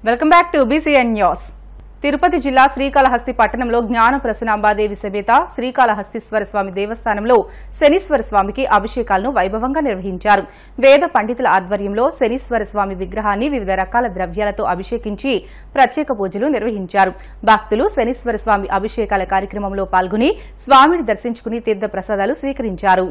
Welcome back to BCN news. Tirupati జిల్లా శ్రీకాళహస్తి పట్టణంలో జ్ఞాన ప్రసన్నాంబాదేవి సమేత శ్రీకాళహస్తీశ్వర స్వామి దేవస్థానంలో శనీశ్వర స్వామికి అభిషేకాలను వైభవంగా నిర్వహించారు. వేద పండితుల ఆధ్వర్యంలో శనీశ్వర స్వామి విగ్రహాన్ని వివిధ రకాల ద్రవ్యాలతో అభిషేకించి ప్రత్యేక పూజలు నిర్వహించారు. భక్తులు శనీశ్వర స్వామి అభిషేకాల కార్యక్రమంలో పాల్గొని స్వామిని దర్శించుకుని తీర్థ ప్రసాదాలు స్వీకరించారు.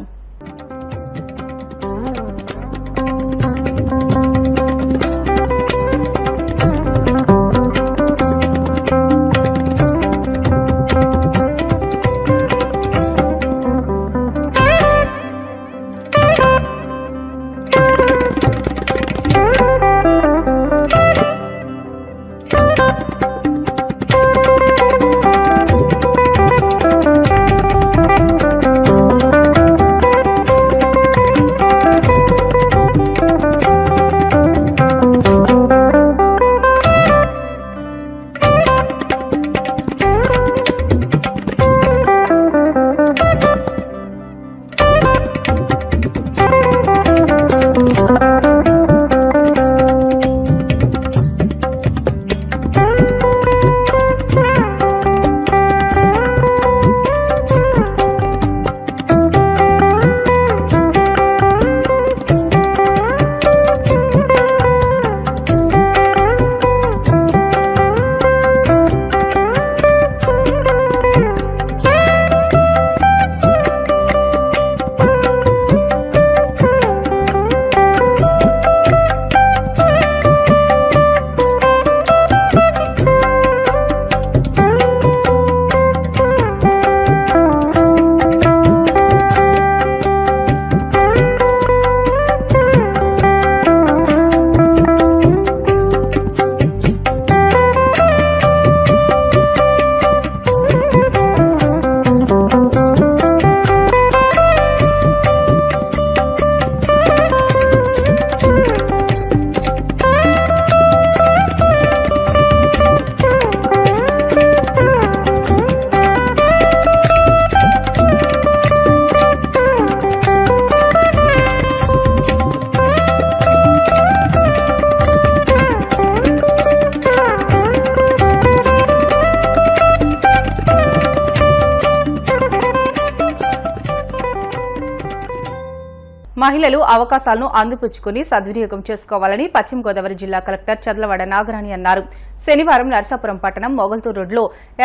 మహిళలు అవకాశాలను అందిపుచ్చుకుని సద్వినియోగం చేసుకోవాలని పశ్చిమ గోదావరి జిల్లా కలెక్టర్ చదలవాడ నాగరాణి అన్నారు. శనివారం నరసాపురం పట్టణం మొగల్తూరు రోడ్లో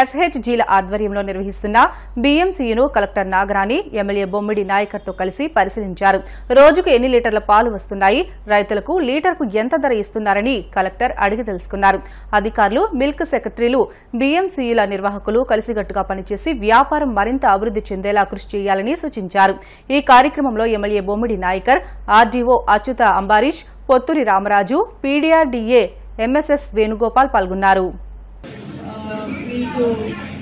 SHGల ఆధ్వర్యంలో నిర్వహిస్తున్న BMCను కలెక్టర్ నాగరాణి ఎమ్మెల్యే బొమ్మిడి నాయకర్తో కలిసి పరిశీలించారు. రోజుకు ఎన్ని లీటర్ల పాలు వస్తున్నాయి, రైతులకు లీటర్కు ఎంత ధర ఇస్తున్నారని కలెక్టర్ అడిగి తెలుసుకున్నారు. అధికారులు, మిల్క్ సెక్రటరీలు, BMCల నిర్వాహకులు కలిసికట్టుగా పనిచేసి వ్యాపారం మరింత అభివృద్ది చెందేలా కృషి చేయాలని సూచించారు. ఈ కార్యక్రమంలో MLA Bommidi Nayakar, RDO Achyuta Ambarish, Potturi Ramaraju, PDRDA MSS Venugopal పాల్గొన్నారు.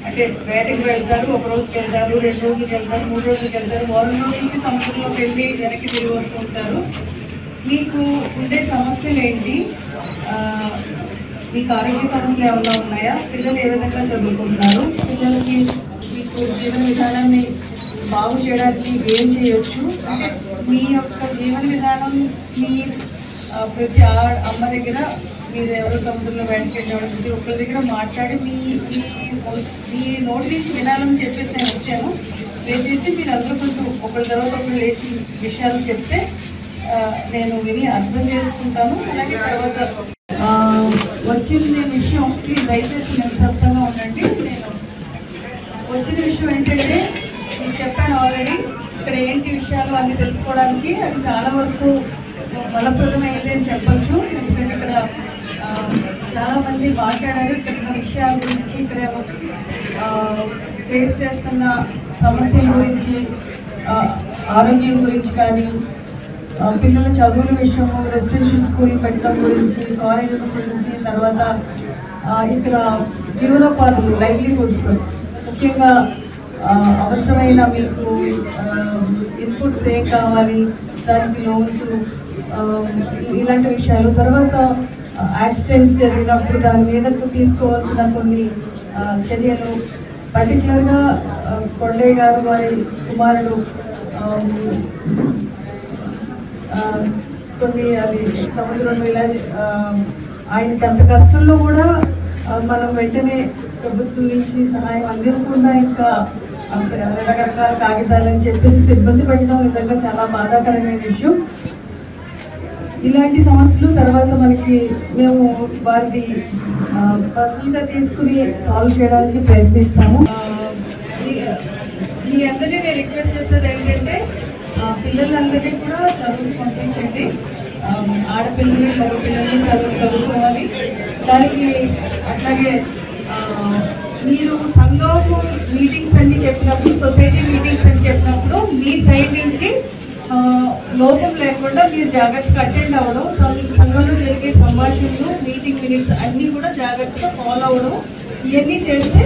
అంటే వేటకి వెళ్తారు, ఒక రోజుకి వెళ్తారు, 2 రోజులకి వెళ్తారు, 3 రోజులకి వెళ్తారు, వారం రోజులకి సముద్రంలోకి వెళ్ళి వెనక్కి తిరిగి వస్తూ ఉంటారు. మీకు ఉండే సమస్యలు ఏంటి? మీకు ఆరోగ్య సమస్యలు ఏమన్నా ఉన్నాయా? పిల్లలు ఏ విధంగా చదువుకుంటున్నారు? పిల్లలకి మీకు జీవన విధానాన్ని బాగు చేయడానికి ఏం చేయొచ్చు? అంటే మీ యొక్క జీవన విధానం మీ ప్రతి అమ్మ దగ్గర మీరు ఎవరో సముద్రంలో వెంటకెళ్ళేవాడు ప్రతి ఒక్కరి దగ్గర మాట్లాడి మీ నోటి నుంచి వినాలని చెప్పేసి నేను వచ్చాను. దయచేసి మీరు అందరూ కొంచెం ఒకరి తర్వాత ఒకరు లేచి విషయాలు చెప్తే నేను విని అర్థం చేసుకుంటాను. అలాగే తర్వాత వచ్చిన విషయం ప్లీజ్ దయచేసి నిశ్శబ్దంగా ఉండండి. నేను వచ్చిన విషయం ఏంటంటే నేను చెప్పాను ఆల్రెడీ, ఇక్కడ ఏంటి విషయాలు అన్ని తెలుసుకోవడానికి అది చాలా వరకు ఫలప్రదమైంది అని చెప్పచ్చు. ఎందుకంటే ఇక్కడ చాలామంది మాట్లాడారు ఇక్కడ విషయాల గురించి, ఇక్కడ ఫేస్ చేస్తున్న సమస్యల గురించి, ఆరోగ్యం గురించి కానీ, పిల్లల చదువుల విషయము, రెసిడెన్షియల్ స్కూల్ పెట్టడం గురించి, కాలేజెస్ గురించి, తర్వాత ఇక్కడ జీవనోపాధులు, లైవ్లీహుడ్స్, ముఖ్యంగా అవసరమైన మీకు ఇన్పుట్స్ ఏం కావాలి, దానికి లోన్స్, ఇలాంటి విషయాలు. తర్వాత యాక్సిడెంట్స్ జరిగినప్పుడు దాని మీదకు తీసుకోవాల్సిన కొన్ని చర్యలు, పర్టికులర్గా కొండయ్య గారు వారి కుమారుడు కొన్ని అది సముద్రంలో ఇలా ఆయనకి అంత కష్టంలో కూడా మనం వెంటనే ప్రభుత్వం నుంచి సహాయం అందించకుండా ఇంకా రకరకాల కాగితాలని చెప్పేసి సిబ్బంది పెట్టడం నిజంగా చాలా బాధాకరమైన విషయం. ఇలాంటి సమస్యలు తర్వాత మనకి మేము వారిని పర్సనల్గా తీసుకుని సాల్వ్ చేయడానికి ప్రయత్నిస్తాము. మీ అందరినీ నేను రిక్వెస్ట్ చేసేది ఏంటంటే పిల్లలందరినీ కూడా చదువుకు పంపించండి. ఆడపిల్లల్ని మగపిల్లల్ని చదువుకోవాలి. దానికి అట్లాగే మీరు సంఘం మీటింగ్స్ అన్ని చెప్పినప్పుడు, సొసైటీ మీటింగ్స్ అని చెప్పినప్పుడు మీ సైడ్ నుంచి లోపం లేకుండా మీరు జాగ్రత్తగా అటెండ్ అవ్వడం, సంఘంలో జరిగే సంభాషణలు, మీటింగ్ మినిట్స్ అన్నీ కూడా జాగ్రత్తగా ఫాలో అవ్వడం, ఇవన్నీ చేస్తే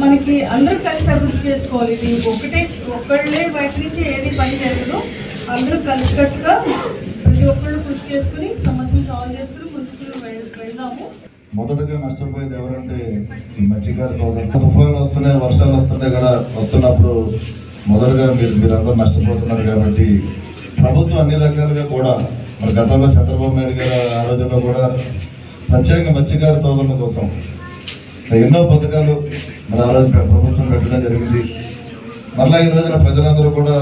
మనకి అందరూ కలిసి అభివృద్ధి చేసుకోవాలి. ఇది ఒక్కళ్ళే బయట నుంచి ఏది పని జరగదు. అందరూ కలిసికట్టుగా ప్రతి ఒక్కళ్ళు కృషి చేసుకుని సమస్యలు సాల్వ్ చేసుకుని ముందుకు వెళ్దాము. మొదటగా నష్టపోయేది ఎవరంటే ఈ మత్స్యకార సోదరులు. తుఫాన్లు వస్తున్నాయి, వర్షాలు వస్తున్నాయి కూడా వస్తున్నప్పుడు మొదటగా మీరందరూ నష్టపోతున్నారు. కాబట్టి ప్రభుత్వం అన్ని రకాలుగా కూడా మరి గతంలో చంద్రబాబు నాయుడు గారు ఆ రోజుల్లో కూడా ప్రత్యేకంగా మత్స్యకార సోదరుల కోసం ఎన్నో పథకాలు మరి ఆ రోజు ప్రభుత్వం పెట్టడం జరిగింది. మళ్ళీ ఈ రోజున ప్రజలందరూ కూడా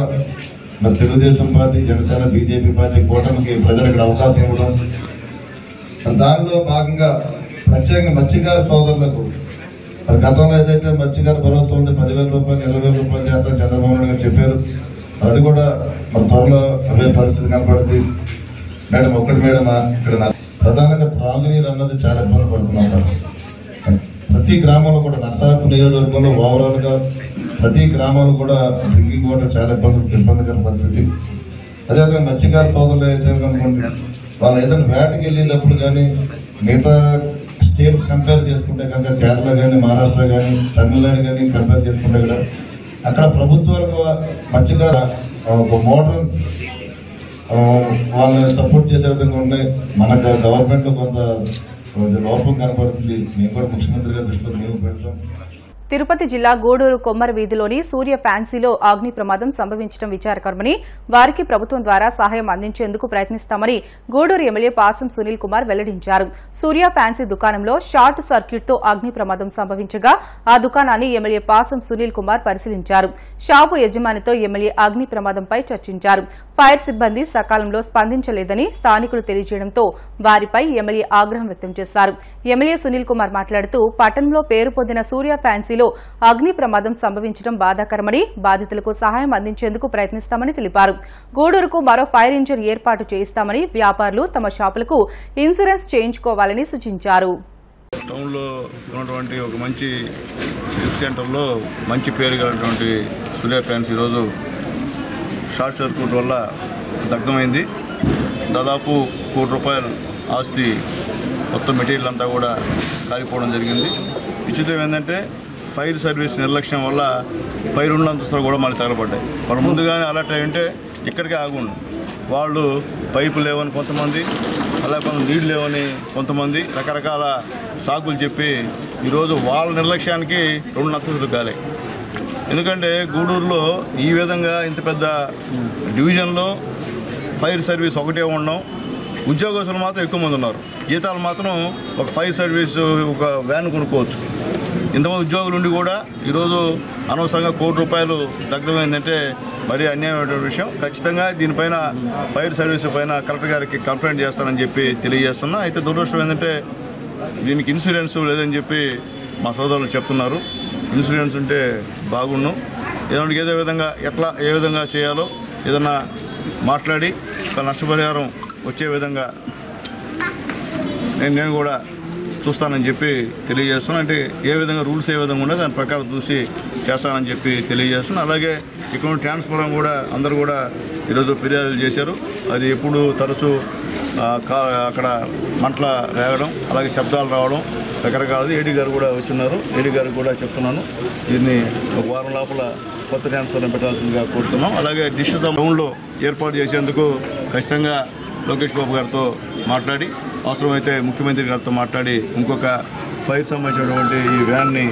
మరి Telugu Desam party, Janasena, BJP party కూటమికి ప్రజలకు అవకాశం ఇవ్వడం, మరి దానిలో భాగంగా ప్రత్యేకంగా మత్స్యకార సోదరులకు మరి గతంలో ఏదైతే మత్స్యకార భరోసా ఉంటే 10,000 రూపాయలు 20,000 రూపాయలు చేస్తారని చంద్రబాబు నాయుడు గారు చెప్పారు. అది కూడా మరి త్వరలో అవే పరిస్థితి కనపడుతుంది. మేడం మేడం ఇక్కడ ప్రధానంగా త్రాగునీరు అన్నది చాలా ఇబ్బంది పడుతున్నారు. ప్రతి గ్రామంలో కూడా నర్సాపూర్ నియోజకవర్గంలో ఓవరాల్గా ప్రతి గ్రామాలు కూడా డ్రింకింగ్ వాటర్ చాలా ఇబ్బందికర పరిస్థితి. అదేవిధంగా మత్స్యకార సోదరులు అయితే అనుకోండి, వాళ్ళు ఏదైనా వేటకి వెళ్ళినప్పుడు కానీ మిగతా స్టేట్స్ కంపేర్ చేసుకుంటే కనుక కేరళ కానీ, మహారాష్ట్ర కానీ, తమిళనాడు కానీ కంపేర్ చేసుకుంటే కూడా అక్కడ ప్రభుత్వాలకు మత్స్యకార ఒక మోడర్న్ వాళ్ళని సపోర్ట్ చేసే విధంగా ఉన్నాయి. మన గవర్నమెంట్లో కొంత లోపం కనపడుతుంది. మేము కూడా ముఖ్యమంత్రి గారి దృష్టిలో మేము పెడతాం. తిరుపతి జిల్లా గూడూరు కొమ్మర వీధిలోని సూర్య ఫ్యాన్సీలో అగ్ని ప్రమాదం సంభవించడం విచారకరమని, వారికి ప్రభుత్వం ద్వారా సహాయం అందించేందుకు ప్రయత్నిస్తామని గూడూరు ఎమ్మెల్యే పాసం సునీల్ కుమార్ వెల్లడించారు. సూర్య ఫ్యాన్సీ దుకాణంలో షార్ట్ సర్క్యూట్తో అగ్ని ప్రమాదం సంభవించగా ఆ దుకాణాన్ని ఎమ్మెల్యే పాసం సునీల్ కుమార్ పరిశీలించారు. షాపు యజమానితో ఎమ్మెల్యే అగ్ని ప్రమాదంపై చర్చించారు. ఫైర్ సిబ్బంది సకాలంలో స్పందించలేదని స్థానికులు తెలియజేయడంతో వారిపై ఎమ్మెల్యే ఆగ్రహం వ్యక్తం చేశారు. ఎమ్మెల్యే సునీల్ కుమార్ మాట్లాడుతూ పట్టణంలో పేరు పొందిన సూర్య ఫ్యాన్సీ అగ్ని ప్రమాదం సంభవించడం బాధాకరమని, బాధితులకు సహాయం అందించేందుకు ప్రయత్నిస్తామని తెలిపారు. గూడూరుకు మరో ఫైర్ ఇంజిన్ ఏర్పాటు చేయిస్తామని, వ్యాపారులు తమ షాపులకు ఇన్సూరెన్స్ చేయించుకోవాలని సూచించారు. టౌన్లో ఉన్నటువంటి ఒక మంచి సెంటర్లో మంచి పేరు కలిగినటువంటి సూర్య ఫ్యాన్స్ ఈరోజు షార్ట్ సర్క్యూట్ వల్ల దగ్ధమైంది. దాదాపు ₹1,00,00,000 ఆస్తి, మొత్తం మెటీరియల్ అంతా కూడా కాలిపోవడం జరిగింది. విచిత్రం ఏంటంటే ఫైర్ సర్వీస్ నిర్లక్ష్యం వల్ల పై 2 అంతస్తులు కూడా మళ్ళీ తగలబడ్డాయి. వాళ్ళు ముందుగానే అలర్ట్ అయి ఉంటే ఇక్కడికే ఆగుండు. వాళ్ళు పైపు లేవని కొంతమంది, అలాగే కొంత నీళ్ళు లేవని కొంతమంది రకరకాల సాకులు చెప్పి ఈరోజు వాళ్ళ నిర్లక్ష్యానికి 2 అంతస్తులు కాలే. ఎందుకంటే గూడూరులో ఈ విధంగా ఇంత పెద్ద డివిజన్లో ఫైర్ సర్వీస్ ఒకటే ఉండడం, ఉద్యోగస్తులు మాత్రం ఎక్కువ మంది ఉన్నారు. జీతాలు మాత్రం ఒక ఫైర్ సర్వీస్ ఒక వ్యాన్ కొనుక్కోవచ్చు. ఇంతమంది ఉద్యోగులు ఉండి కూడా ఈరోజు అనవసరంగా ₹1,00,00,000 దగ్ధమైందంటే మరీ అన్యాయమైన విషయం. ఖచ్చితంగా దీనిపైన ఫైర్ సర్వీస్ పైన కలెక్టర్ గారికి కంప్లైంట్ చేస్తానని చెప్పి తెలియజేస్తున్నా. అయితే దురదృష్టం ఏంటంటే దీనికి ఇన్సూరెన్స్ లేదని చెప్పి మా సోదరులు చెప్తున్నారు. ఇన్సూరెన్స్ ఉంటే బాగుండు. ఏదో విధంగా ఏ విధంగా చేయాలో ఏదన్నా మాట్లాడి ఒక నష్టపరిహారం వచ్చే విధంగా నేను కూడా చూస్తానని చెప్పి తెలియజేస్తున్నాను. అంటే ఏ విధంగా రూల్స్ ఏ విధంగా ఉండదు దాని ప్రకారం చూసి చేస్తానని చెప్పి తెలియజేస్తున్నాను. అలాగే ఇక్కడ ట్రాన్స్ఫారం కూడా అందరూ కూడా ఈరోజు ఫిర్యాదులు చేశారు. అది ఎప్పుడు తరచూ అక్కడ మంటల రేగడం, అలాగే శబ్దాలు రావడం రకరకాలది. ఏడీ గారు కూడా వచ్చిన్నారు. ఏడీ గారికి కూడా చెప్తున్నాను, దీన్ని ఒక వారం లోపల కొత్త ట్రాన్స్ఫారం పెట్టాల్సిందిగా కోరుతున్నాం. అలాగే డిష్ టౌన్లో ఏర్పాటు చేసేందుకు ఖచ్చితంగా లోకేష్ బాబు గారితో మాట్లాడి, అవసరమైతే ముఖ్యమంత్రి గారితో మాట్లాడి ఇంకొక ఫైర్ సంబంధించినటువంటి ఈ వ్యాన్ని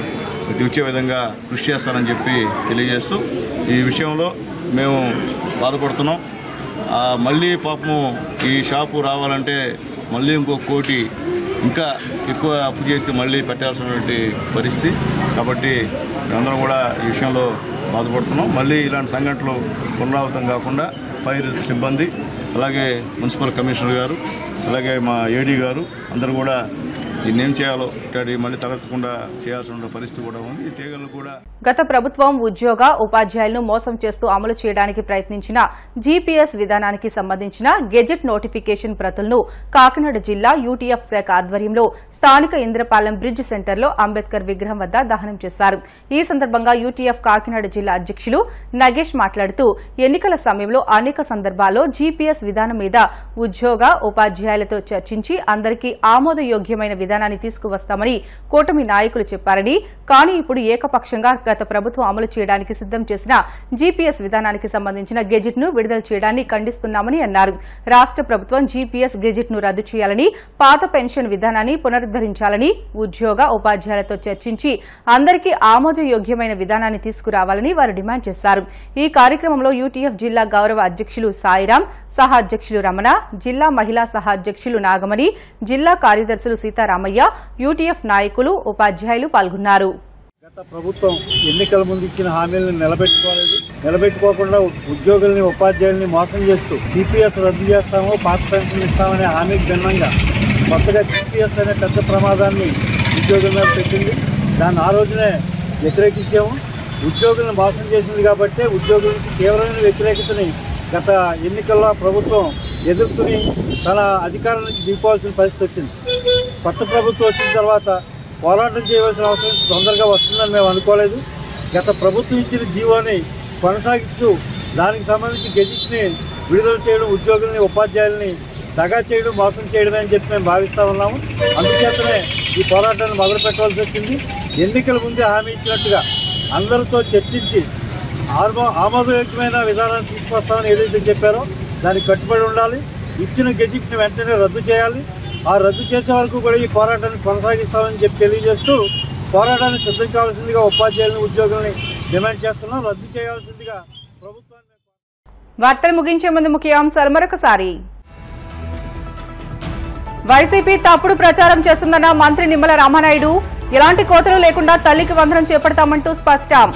వచ్చే విధంగా కృషి చేస్తానని చెప్పి తెలియజేస్తూ, ఈ విషయంలో మేము బాధపడుతున్నాం. మళ్ళీ పాపము ఈ షాపు రావాలంటే మళ్ళీ ఇంకో 1 కోటి ఇంకా ఎక్కువ అప్పు చేసి మళ్ళీ పెట్టాల్సినటువంటి పరిస్థితి. కాబట్టి అందరం కూడా ఈ విషయంలో బాధపడుతున్నాం. మళ్ళీ ఇలాంటి సంఘటనలు పునరావృతం కాకుండా ఫైర్ సిబ్బంది, అలాగే మున్సిపల్ కమిషనర్ గారు, అలాగే మా ఏడీ గారు అందరూ కూడా దీన్ని ఏం చేయాలో మళ్ళీ తలెత్తకుండా చేయాల్సిన పరిస్థితి కూడా ఉంది. ఈ తీగలు కూడా గత ప్రభుత్వం ఉద్యోగ ఉపాధ్యాయులను మోసం చేస్తూ అమలు చేయడానికి ప్రయత్నించిన జీపీఎస్ విధానానికి సంబంధించిన గెజెట్ నోటిఫికేషన్ ప్రతులను కాకినాడ జిల్లా యూటీఎఫ్ శాఖ ఆధ్వర్యంలో స్థానిక ఇంద్రపాలెం బ్రిడ్జ్ సెంటర్లో అంబేద్కర్ విగ్రహం వద్ద దహనం చేశారు. ఈ సందర్భంగా యూటీఎఫ్ కాకినాడ జిల్లా అధ్యక్షులు నగేష్ మాట్లాడుతూ ఎన్నికల సమయంలో అనేక సందర్భాల్లో జీపీఎస్ విధానం మీద ఉద్యోగ ఉపాధ్యాయులతో చర్చించి అందరికీ ఆమోదయోగ్యమైన విధానాన్ని తీసుకువస్తామని కూటమి నాయకులు చెప్పారని, కానీ ఇప్పుడు ఏకపక్షంగా గత ప్రభుత్వం అమలు చేయడానికి సిద్దం చేసిన జీపీఎస్ విధానానికి సంబంధించిన గెజిట్ ను విడుదల చేయడాన్ని ఖండిస్తున్నామని అన్నారు. రాష్ట ప్రభుత్వం జీపీఎస్ గెజిట్ ను రద్దు చేయాలని, పాత పెన్షన్ విధానాన్ని పునరుద్దరించాలని, ఉద్యోగ ఉపాధ్యాయులతో చర్చించి అందరికీ ఆమోదయోగ్యమైన విధానాన్ని తీసుకురావాలని వారు డిమాండ్ చేశారు. ఈ కార్యక్రమంలో యూటీఎఫ్ జిల్లా గౌరవ అధ్యక్షులు సాయిరాం, సహా అధ్యక్షులు రమణ, జిల్లా మహిళా సహా అధ్యక్షులు నాగమణి, జిల్లా కార్యదర్శులు సీతారామయ్య, యూటీఎఫ్ నాయకులు, ఉపాధ్యాయులు పాల్గొన్నారు. గత ప్రభుత్వం ఎన్నికల ముందు ఇచ్చిన హామీలను నిలబెట్టుకోకుండా ఉద్యోగుల్ని ఉపాధ్యాయుల్ని మోసం చేస్తూ సిపిఎస్ రద్దు చేస్తామో పాత పెన్షన్ ఇస్తామనే హామీకి భిన్నంగా కొత్తగా సిపిఎస్ అనే పెద్ద ప్రమాదాన్ని ఉద్యోగుల మీద పెట్టింది. దాన్ని ఆ రోజునే వ్యతిరేకించాము. ఉద్యోగులను మోసం చేసింది కాబట్టి ఉద్యోగుల నుంచి తీవ్రమైన వ్యతిరేకతని గత ఎన్నికల్లో ప్రభుత్వం ఎదుర్కొని తన అధికారం నుంచి దిగిపోవాల్సిన పరిస్థితి వచ్చింది. కొత్త ప్రభుత్వం వచ్చిన తర్వాత పోరాటం చేయవలసిన అవసరం తొందరగా వస్తుందని మేము అనుకోలేదు. గత ప్రభుత్వం ఇచ్చిన జీవోని కొనసాగిస్తూ దానికి సంబంధించి గెజిట్ని విడుదల చేయడం ఉద్యోగుల్ని ఉపాధ్యాయుల్ని దగా చేయడం మోసం చేయడమే అని చెప్పి మేము భావిస్తూ ఉన్నాము. అందుచేతనే ఈ పోరాటాన్ని మొదలు పెట్టవలసి వచ్చింది. ఎన్నికల ముందే హామీ ఇచ్చినట్టుగా అందరితో చర్చించి ఆమోదయోగ్యమైన విధానాన్ని తీసుకొస్తామని ఏదైతే చెప్పారో దానికి కట్టుబడి ఉండాలి. ఇచ్చిన గెజిట్ని వెంటనే రద్దు చేయాలి. ఆ రద్దు చేసే వరకు కూడా ఈ పోరాటాన్ని కొనసాగిస్తామని చెప్పి తెలియజేస్తూ పోరాటాన్ని సిద్ధం కావాల్సిందిగా ఉపాధ్యాయులను ఉద్యోగుల్ని డిమాండ్ చేస్తున్నాం. రద్దు చేయాల్సిందిగా ప్రభుత్వాన్ని. వార్తలు ముగించే ముందు ముఖ్యాంశాలు మరొకసారి. వైసీపీ తప్పుడు ప్రచారం చేస్తుందన్న మంత్రి నిమ్మల రామానాయుడు, ఎలాంటి కోతలు లేకుండా తల్లికి వందనం చేపడతామంటూ స్పష్టం.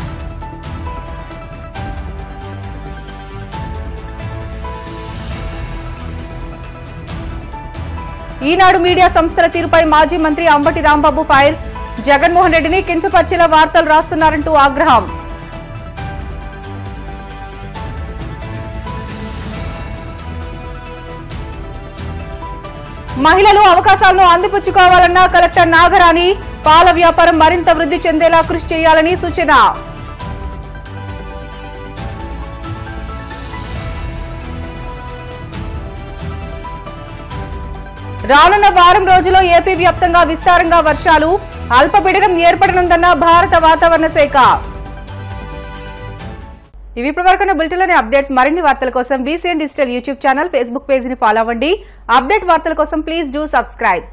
ఈనాడు మీడియా సంస్థల తీరుపై మాజీ మంత్రి అంబటి రాంబాబు ఫైర్, జగన్మోహన్ రెడ్డిని కించపరిచేలా వార్తలు రాస్తున్నారంటూ ఆగ్రహం. మహిళలు అవకాశాలను అందిపుచ్చుకోవాలన్న కలెక్టర్ నాగరాణి, పాల వ్యాపారం మరింత వృద్ధి చెందేలా కృషి చేయాలని సూచన. రానున్న వారం రోజుల్లో ఏపీ వ్యాప్తంగా విస్తారంగా వర్షాలు, అల్పపీడనం ఏర్పడనుందన్న భారత వాతావరణ శాఖ. ఇవి ఇప్పటివరకున్న బులెటిన్లోని అప్డేట్స్. మరిన్ని వార్తల కోసం BCN digital YouTube channel, Facebook page ని ఫాలో అవ్వండి. అప్డేట్ వార్తల కోసం ప్లీజ్ డూ సబ్స్క్రైబ్.